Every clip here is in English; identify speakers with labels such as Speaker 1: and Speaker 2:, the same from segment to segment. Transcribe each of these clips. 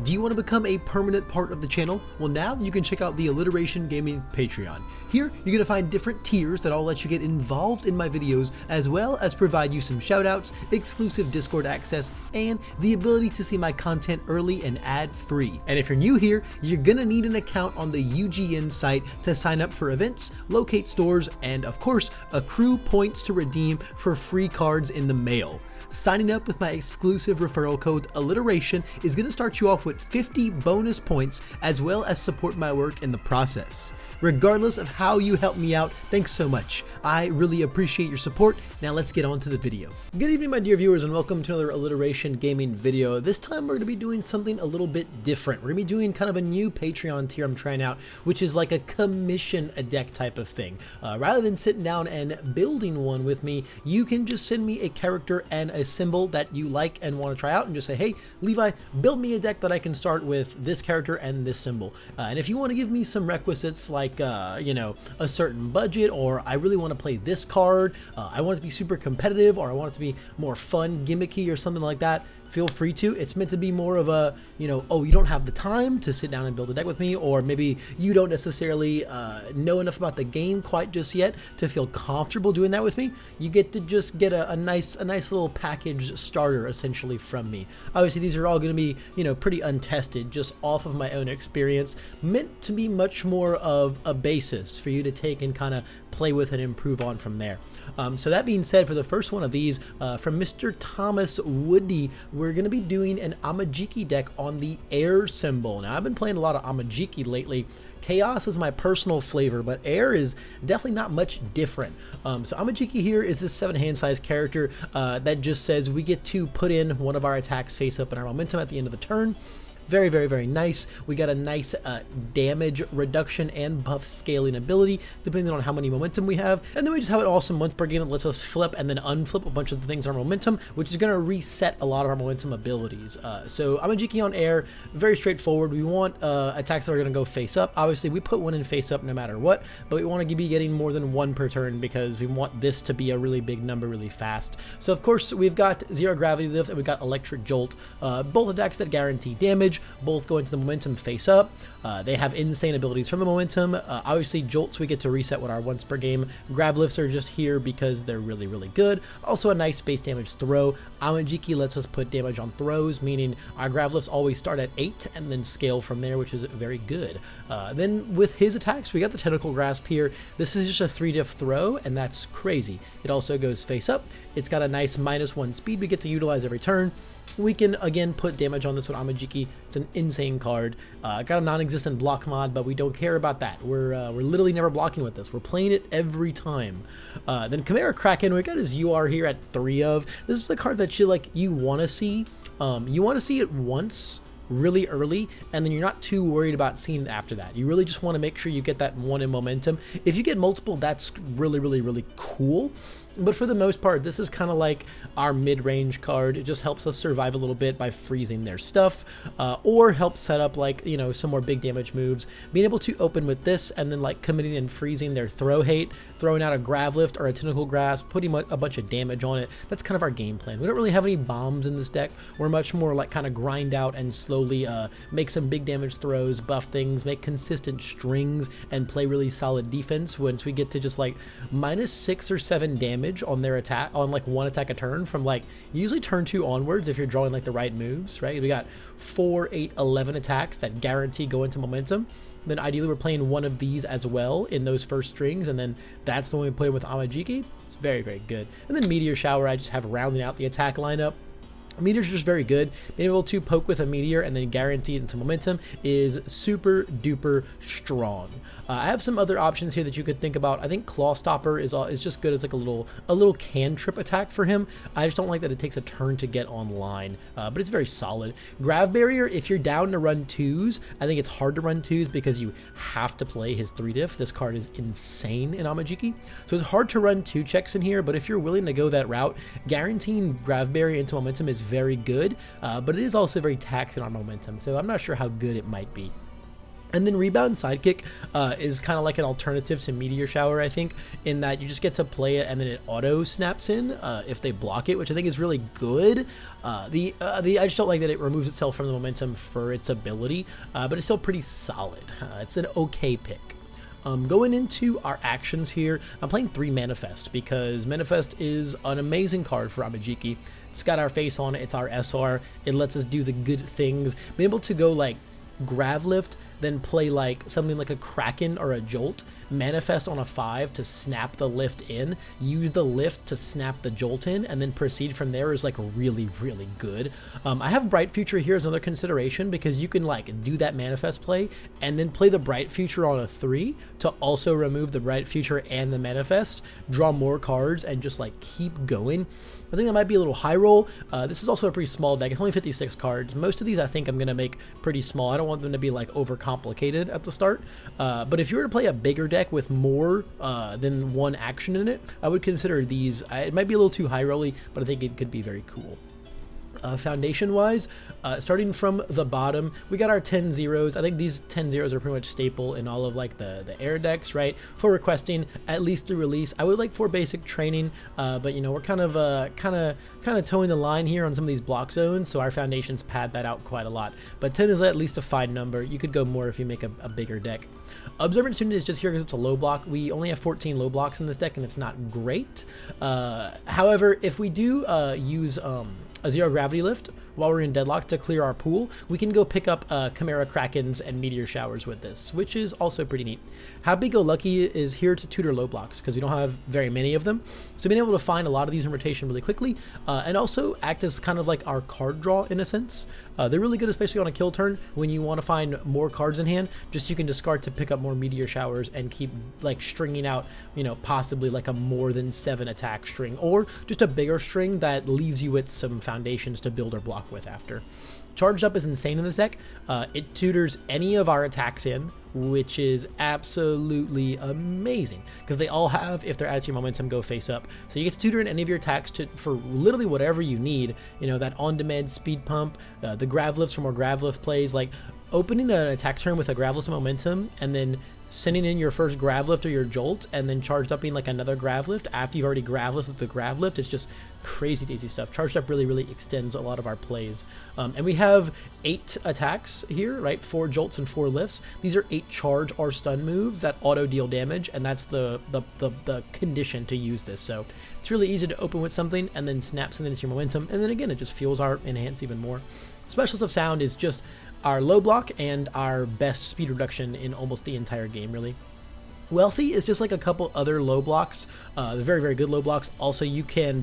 Speaker 1: Do you want to become a permanent part of the channel? Well, now you can check out the Alliteration Gaming Patreon. Here, you're going to find different tiers that all let you get involved in my videos, as well as provide you some shoutouts, exclusive Discord access, and the ability to see my content early and ad-free. And if you're new here, you're going to need an account on the UGN site to sign up for events, locate stores, and of course, accrue points to redeem for free cards in the mail. Signing up with my exclusive referral code Alliteration is going to start you off with 50 bonus points, as well as support my work in the process. Regardless of how you help me out, thanks so much. I really appreciate your support. Now let's get on to the video. Good evening, my dear viewers, and welcome to another Alliteration Gaming video. This time we're going to be doing something a little bit different. We're going to be doing kind of a new Patreon tier I'm trying out, which is like a commission a deck type of thing. Rather than sitting down and building one with me, you can just send me a character and a symbol that you like and want to try out and just say, hey, Levi, build me a deck that I can start with this character and this symbol. And if you want to give me some requisites like, you know, a certain budget, or I really want to play this card, I want it to be super competitive, or I want it to be more fun, gimmicky, or something like that, feel free to. It's meant to be more of a, you know, oh, you don't have the time to sit down and build a deck with me, or maybe you don't necessarily know enough about the game quite just yet to feel comfortable doing that with me. You get to just get a nice little package starter essentially from me. Obviously, these are all going to be, you know, pretty untested, just off of my own experience, meant to be much more of a basis for you to take and kind of play with and improve on from there. So that being said, for the first one of these, from Mr. Thomas Woody, we're going to be doing an Amajiki deck on the air symbol. Now, I've been playing a lot of Amajiki lately. Chaos is my personal flavor, but air is definitely not much different. So Amajiki here is this 7 hand size character that just says we get to put in one of our attacks face up in our momentum at the end of the turn. Very, very, very nice. We got a nice damage reduction and buff scaling ability, depending on how many momentum we have. And then we just have an awesome once per game that lets us flip and then unflip a bunch of the things on our momentum, which is going to reset a lot of our momentum abilities. So Amajiki on air, very straightforward. We want attacks that are going to go face up. Obviously, we put one in face up no matter what, but we want to be getting more than one per turn because we want this to be a really big number really fast. So, of course, we've got Zero Gravity Lift and we've got Electric Jolt, both attacks that guarantee damage. Both go into the momentum face up. They have insane abilities from the momentum. Obviously, Jolts we get to reset with our once per game. Grab Lifts are just here because they're really, really good. Also a nice base damage throw. Amajiki lets us put damage on throws, meaning our Grab Lifts always start at 8 and then scale from there, which is very good. Then with his attacks, we got the Tentacle Grasp here. This is just a 3-diff throw, and that's crazy. It also goes face up. It's got a nice -1 speed we get to utilize every turn. We can, again, put damage on this with Amajiki. It's an insane card. Got a non-existent block mod, but we don't care about that. We're literally never blocking with this. We're playing it every time. Then Chimera Kraken, we got his UR here at 3 of. This is the card that you want to see. You want to see it once, really early, and then you're not too worried about seeing it after that. You really just want to make sure you get that one in momentum. If you get multiple, that's really, really, really cool. But for the most part, this is kind of like our mid-range card. It just helps us survive a little bit by freezing their stuff, or helps set up, like, you know, some more big damage moves. Being able to open with this and then like committing and freezing their throw hate, throwing out a Grab Lift or a Tentacle Grasp, putting a bunch of damage on it. That's kind of our game plan. We don't really have any bombs in this deck. We're much more like kind of grind out and slowly make some big damage throws, buff things, make consistent strings, and play really solid defense once we get to just like -6 or 7 damage on their attack, on like one attack a turn from like usually turn 2 onwards if you're drawing like the right moves, right? We got 4, 8, 11 attacks that guarantee go into momentum. Then ideally we're playing one of these as well in those first strings, and then that's the one we play with Amajiki. It's very, very good. And then Meteor Shower I just have rounding out the attack lineup. Meteor's just very good. Being able to poke with a meteor and then guarantee it into momentum is super duper strong. I have some other options here that you could think about. I think Claw Stopper is just good as like a little cantrip attack for him. I just don't like that it takes a turn to get online, but it's very solid. Grav Barrier, if you're down to run 2s, I think it's hard to run 2s because you have to play his 3-diff. This card is insane in Amajiki, so it's hard to run 2 checks in here, but if you're willing to go that route, guaranteeing Grav Barrier into momentum is very good, but it is also very taxing on momentum, so I'm not sure how good it might be. And then Rebound Sidekick is kind of like an alternative to Meteor Shower, I think, in that you just get to play it and then it auto snaps in if they block it, which I think is really good. I just don't like that it removes itself from the momentum for its ability, but it's still pretty solid. It's an okay pick. Going into our actions here, I'm playing 3 Manifest because Manifest is an amazing card for Amajiki. It's got our face on it, it's our SR, it lets us do the good things, be able to go like Grav Lift, then play like something like a Kraken or a Jolt, manifest on a 5 to snap the lift in, use the lift to snap the jolt in, and then proceed from there is like really, really good. I have Bright Future here as another consideration because you can like do that manifest play and then play the Bright Future on a 3 to also remove the Bright Future and the manifest, draw more cards, and just like keep going. I think that might be a little high roll. This is also a pretty small deck. It's only 56 cards. Most of these I think I'm going to make pretty small. I don't want them to be like overcomplicated at the start. But if you were to play a bigger deck with more than one action in it, I would consider these. It might be a little too high rolly, but I think it could be very cool. Foundation wise, starting from the bottom, we got our 10 zeros. I think these 10 zeros are pretty much staple in all of like the air decks, right? For requesting at least through release. I would like for basic training, but you know, we're kind of towing the line here on some of these block zones, so our foundations pad that out quite a lot. But 10 is at least a fine number. You could go more if you make a bigger deck. Observant Student is just here because it's a low block. We only have 14 low blocks in this deck, and it's not great. However, if we do use a 0 gravity lift while we're in deadlock to clear our pool, we can go pick up Chimera Krakens and Meteor Showers with this, which is also pretty neat. Happy Go Lucky is here to tutor low blocks because we don't have very many of them. So being able to find a lot of these in rotation really quickly and also act as kind of like our card draw in a sense. They're really good, especially on a kill turn when you want to find more cards in hand. Just you can discard to pick up more Meteor Showers and keep like stringing out, you know, possibly like a more than 7 attack string or just a bigger string that leaves you with some foundations to build or block with after. Charged Up is insane in this deck. It tutors any of our attacks in, which is absolutely amazing because they all have, if they're added to your momentum, go face up. So you get to tutor in any of your attacks for literally whatever you need. You know, that on-demand speed pump, the grav lifts for more grav lift plays, like opening an attack turn with a grav lift momentum and then sending in your first grav lift or your jolt and then charged up being like another grav lift after you've already grav lifted the grav lift. It's just crazy daisy stuff. Charged Up really, really extends a lot of our plays. And we have 8 attacks here, right? 4 jolts and 4 lifts. These are 8 charge or stun moves that auto deal damage, and that's the condition to use this. So it's really easy to open with something and then snap something into your momentum, and then again it just fuels our enhance even more. Specialist of Sound is just our low block and our best speed reduction in almost the entire game, really. Wealthy is just like a couple other low blocks, the very, very good low blocks. Also, you can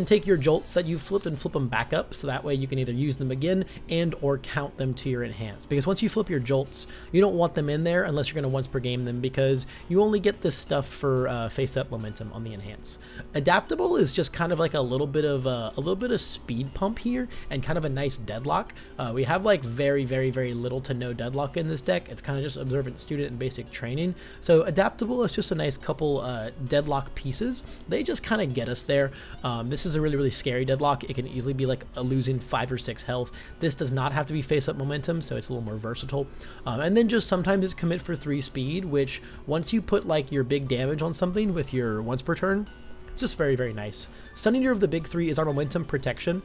Speaker 1: take your jolts that you flipped and flip them back up, so that way you can either use them again and or count them to your enhance. Because once you flip your jolts, you don't want them in there unless you're going to once per game them, because you only get this stuff for face up momentum on the enhance. Adaptable is just kind of like a little bit of speed pump here and kind of a nice deadlock. We have like very, very, very little to no deadlock in this deck. It's kind of just Observant Student and basic training. So Adaptable is just a nice couple deadlock pieces. They just kind of get us there. This is a really, really scary deadlock. It can easily be like a losing 5 or 6 health. This does not have to be face up momentum, so it's a little more versatile. And then just sometimes it's commit for 3 speed, which once you put like your big damage on something with your once per turn, just very, very nice. Stunning Ear of the big 3 is our momentum protection.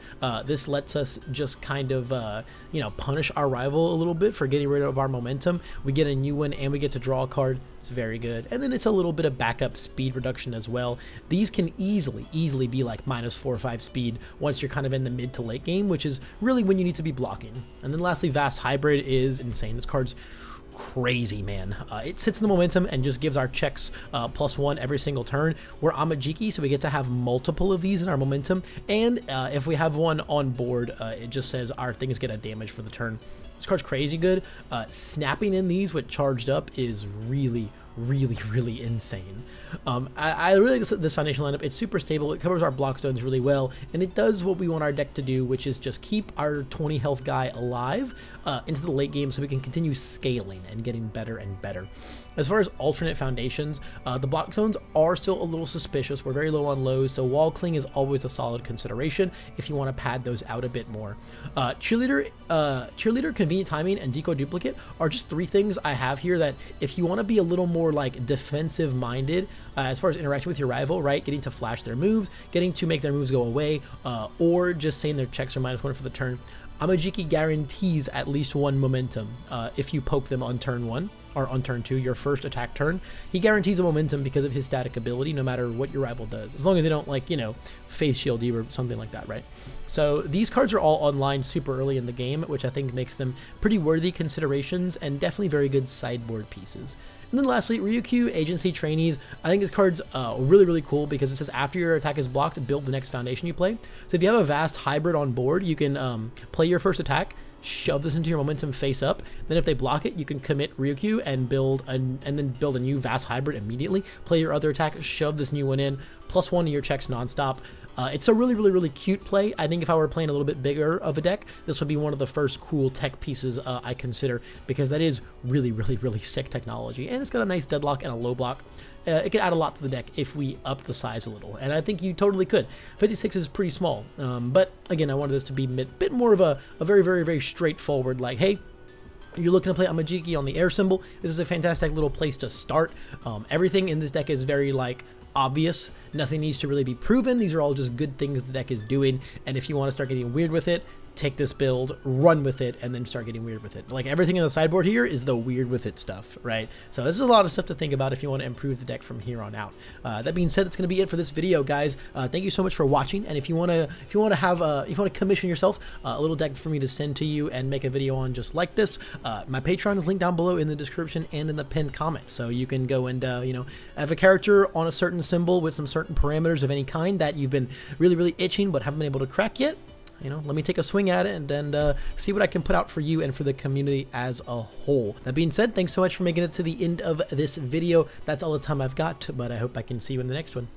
Speaker 1: This lets us just kind of, punish our rival a little bit for getting rid of our momentum. We get a new one and we get to draw a card. It's very good. And then it's a little bit of backup speed reduction as well. These can easily be like -4 or 5 speed once you're kind of in the mid to late game, which is really when you need to be blocking. And then lastly, Vast Hybrid is insane. This card's crazy, man. It sits in the momentum and just gives our checks +1 every single turn. We're Amajiki, so we get to have multiple of these in our momentum, and if we have one on board, it just says our things get a damage for the turn. This card's crazy good. Snapping in these with Charged Up is really,
Speaker 2: really, really insane. I really like this foundation lineup. It's super stable, it covers our block stones really well, and it does what we want our deck to do, which is just keep our 20 health guy alive into the late game so we can continue scaling and getting better and better. As far as alternate foundations, the block zones are still a little suspicious. We're very low on lows, so wall cling is always a solid consideration if you want to pad those out a bit more. Cheerleader, convenient timing, and decoy duplicate are just 3 things I have here that if you want to be a little more like defensive minded as far as interacting with your rival, right, getting to flash their moves, getting to make their moves go away, or just saying their checks are -1 for the turn, Amajiki guarantees at least 1 momentum if you poke them on turn 1 or on turn 2, your first attack turn. He guarantees a momentum because of his static ability no matter what your rival does, as long as they don't, like, you know, face shield you or something like that, right? So these cards are all online super early in the game, which I think makes them pretty worthy considerations and definitely very good sideboard pieces. And then lastly, Ryukyu Agency Trainees. I think this card's really, really cool because it says after your attack is blocked, build the next foundation you play. So if you have a Vast Hybrid on board, you can play your first attack, shove this into your momentum face up. Then if they block it, you can commit Ryukyu and then build a new Vast Hybrid immediately. Play your other attack, shove this new one in, +1 to your checks nonstop. It's a really, really, really cute play. I think if I were playing a little bit bigger of a deck, this would be one of the first cool tech pieces I consider, because that is really, really, really sick technology. And it's got a nice deadlock and a low block. It could add a lot to the deck if we up the size a little, and I think you totally could. 56 is pretty small, but again, I wanted this to be a bit more of a very, very, very straightforward, like, hey, you're looking to play Amajiki on the air symbol, this is a fantastic little place to start. Everything in this deck is very, like, obvious. Nothing needs to really be proven. These are all just good things the deck is doing, and if you want to start getting weird with it, take this build, run with it, and then start getting weird with it. Like, everything in the sideboard here is the weird with it stuff, right? So this is a lot of stuff to think about if you want to improve the deck from here on out. That being said, that's going to be it for this video, guys. Thank you so much for watching. And if you want to commission yourself a little deck for me to send to you and make a video on just like this, my Patreon is linked down below in the description and in the pinned comment. So you can go and you know, have a character on a certain symbol with some certain parameters of any kind that you've been really, really itching but haven't been able to crack yet. You know, let me take a swing at it and then see what I can put out for you and for the community as a whole. That being said, thanks so much for making it to the end of this video. That's all the time I've got, but I hope I can see you in the next one.